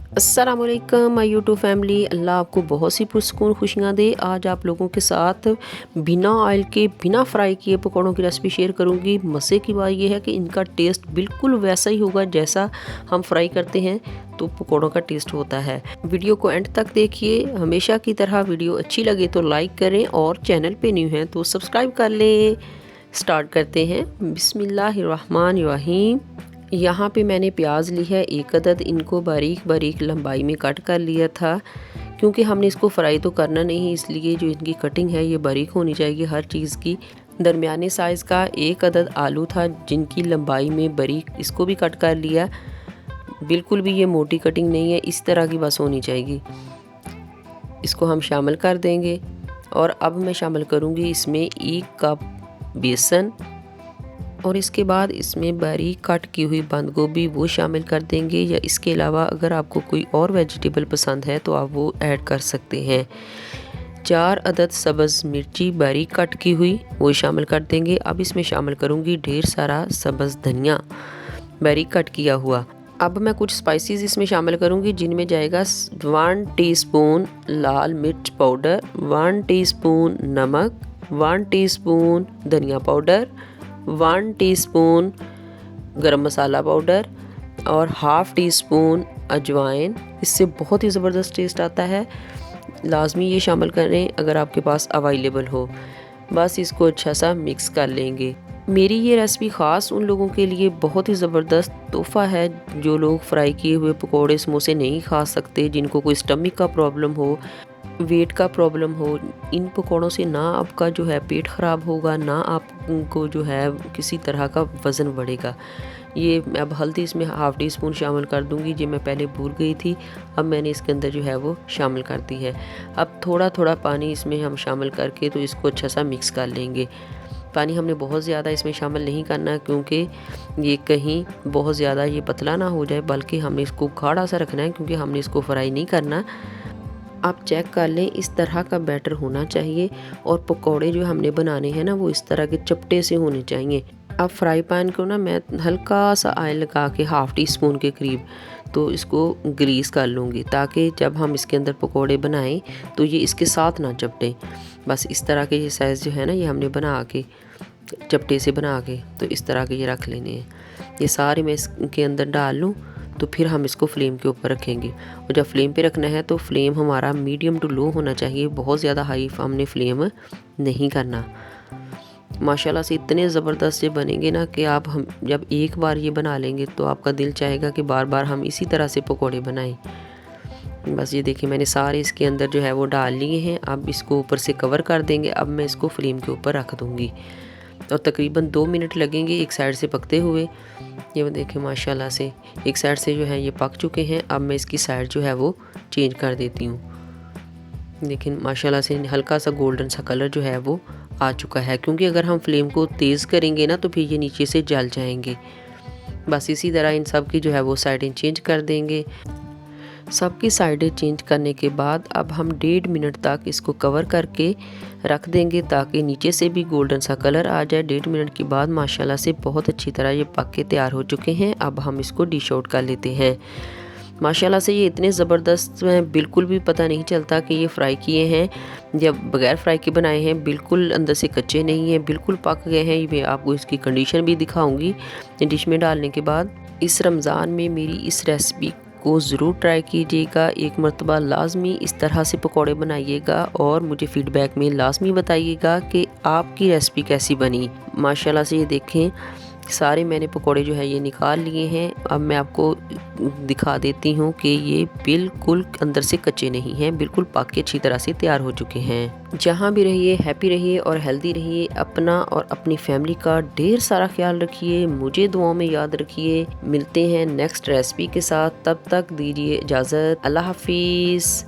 अस्सलाम वालेकुम my YouTube family. अल्लाह आपको बहुत सी पुरस्कून खुशियाँ दे। आज आप लोगों के साथ बिना ऑयल के बिना फ्राई किए पकौड़ों की रेसिपी शेयर करूंगी। मज़े की बात यह है कि इनका टेस्ट बिल्कुल वैसा ही होगा जैसा हम फ्राई करते हैं तो पकौड़ों का टेस्ट होता है। वीडियो को एंड तक देखिए। हमेशा की तरह वीडियो अच्छी लगे तो लाइक करें और चैनल पे न्यू हैं तो सब्सक्राइब कर लें। स्टार्ट करते हैं। बिस्मिल्लाहिर्रहमानिर्रहीम। यहाँ पे मैंने प्याज ली है 1 अदद। इनको बारीक बारीक लंबाई में कट कर लिया था क्योंकि हमने इसको फ्राई तो करना नहीं, इसलिए जो इनकी कटिंग है ये बारीक होनी चाहिए हर चीज़ की। दरमियाने साइज़ का 1 अदद आलू था जिनकी लंबाई में बारीक इसको भी कट कर लिया। बिल्कुल भी ये मोटी कटिंग नहीं है, इस तरह की बस होनी चाहिए। इसको हम शामिल कर देंगे और अब मैं शामिल करूँगी इसमें 1 कप बेसन और इसके बाद इसमें बारीक कट की हुई बंद गोभी वो शामिल कर देंगे, या इसके अलावा अगर आपको कोई और वेजिटेबल पसंद है तो आप वो ऐड कर सकते हैं। 4 अदद सब्ज़ मिर्ची बारीक कट की हुई वो शामिल कर देंगे। अब इसमें शामिल करूँगी ढेर सारा सब्ज़ धनिया बारीक कट किया हुआ। अब मैं कुछ स्पाइसेस इसमें शामिल करूँगी जिनमें जाएगा 1 टीस्पून लाल मिर्च पाउडर, 1 टीस्पून नमक, 1 टीस्पून धनिया पाउडर, 1 टीस्पून गरम मसाला पाउडर और हाफ़ टी स्पून अजवाइन। इससे बहुत ही ज़बरदस्त टेस्ट आता है। लाजमी ये शामिल करें अगर आपके पास अवेलेबल हो। बस इसको अच्छा सा मिक्स कर लेंगे। मेरी ये रेसिपी ख़ास उन लोगों के लिए बहुत ही ज़बरदस्त तोहफ़ा है जो लोग फ्राई किए हुए पकोड़े समोसे नहीं खा सकते, जिनको कोई स्टमक का प्रॉब्लम हो, वेट का प्रॉब्लम हो। इन पकौड़ों से ना आपका जो है पेट ख़राब होगा, ना आपको जो है किसी तरह का वज़न बढ़ेगा। ये अब हल्दी इसमें हाफ़ टी स्पून शामिल कर दूंगी, जो मैं पहले भूल गई थी। अब मैंने इसके अंदर जो है वो शामिल कर दी है। अब थोड़ा थोड़ा पानी इसमें हम शामिल करके तो इसको अच्छा सा मिक्स कर लेंगे। पानी हमने बहुत ज़्यादा इसमें शामिल नहीं करना क्योंकि ये कहीं बहुत ज़्यादा ये पतला ना हो जाए, बल्कि हमने इसको गाढ़ा सा रखना है क्योंकि हमने इसको फ्राई नहीं करना। आप चेक कर लें, इस तरह का बैटर होना चाहिए और पकोड़े जो हमने बनाने हैं ना वो इस तरह के चपटे से होने चाहिए। अब फ्राई पैन को ना मैं हल्का सा ऑयल लगा के हाफ़ टी स्पून के करीब तो इसको ग्रीस कर लूँगी, ताकि जब हम इसके अंदर पकोड़े बनाएं तो ये इसके साथ ना चपटे। बस इस तरह के ये साइज़ जो है ना ये हमने बना के चपटे से बना के तो इस तरह के ये रख लेने हैं। ये सारे मैं इसके अंदर डाल लूँ तो फिर हम इसको फ्लेम के ऊपर रखेंगे। और जब फ्लेम पे रखना है तो फ्लेम हमारा मीडियम टू लो होना चाहिए, बहुत ज़्यादा हाई हमने फ्लेम नहीं करना। माशाल्लाह से इतने ज़बरदस्त ये बनेंगे ना कि आप हम जब एक बार ये बना लेंगे तो आपका दिल चाहेगा कि बार बार हम इसी तरह से पकोड़े बनाएं। बस ये देखिए मैंने सारे इसके अंदर जो है वो डाल लिए हैं। अब इसको ऊपर से कवर कर देंगे। अब मैं इसको फ्लेम के ऊपर रख दूँगी और तकरीबन 2 मिनट लगेंगे एक साइड से पकते हुए। ये देखिए माशाल्लाह से एक साइड से जो है ये पक चुके हैं। अब मैं इसकी साइड जो है वो चेंज कर देती हूँ। लेकिन माशाल्लाह से हल्का सा गोल्डन सा कलर जो है वो आ चुका है, क्योंकि अगर हम फ्लेम को तेज़ करेंगे ना तो फिर ये नीचे से जल जाएंगे। बस इसी तरह इन सब की जो है वो साइडें चेंज कर देंगे। सबकी साइडें चेंज करने के बाद अब हम 1.5 मिनट तक इसको कवर करके रख देंगे ताकि नीचे से भी गोल्डन सा कलर आ जाए। 1.5 मिनट के बाद माशाल्लाह से बहुत अच्छी तरह ये पक के तैयार हो चुके हैं। अब हम इसको डिश आउट कर लेते हैं। माशाल्लाह से ये इतने ज़बरदस्त हैं, बिल्कुल भी पता नहीं चलता कि ये फ्राई किए हैं या बग़ैर फ्राई के बनाए हैं। बिल्कुल अंदर से कच्चे नहीं हैं, बिल्कुल पक गए हैं। मैं आपको इसकी कंडीशन भी दिखाऊंगी डिश में डालने के बाद। इस रमज़ान में मेरी इस रेसिपी को ज़रूर ट्राई कीजिएगा। एक मरतबा लाजमी इस तरह से पकोड़े बनाइएगा और मुझे फ़ीडबैक में लाजमी बताइएगा कि आपकी रेसिपी कैसी बनी। माशाल्लाह से ये देखें सारे मैंने पकोड़े जो है ये निकाल लिए हैं। अब मैं आपको दिखा देती हूँ कि ये बिल्कुल अंदर से कच्चे नहीं हैं, बिल्कुल पक के अच्छी तरह से तैयार हो चुके हैं। जहाँ भी रहिए हैप्पी रहिए और हेल्दी रहिए। अपना और अपनी फैमिली का ढेर सारा ख्याल रखिए। मुझे दुआओं में याद रखिए। मिलते हैं नेक्स्ट रेसिपी के साथ, तब तक दीजिए इजाज़त। अल्लाह हाफिज़।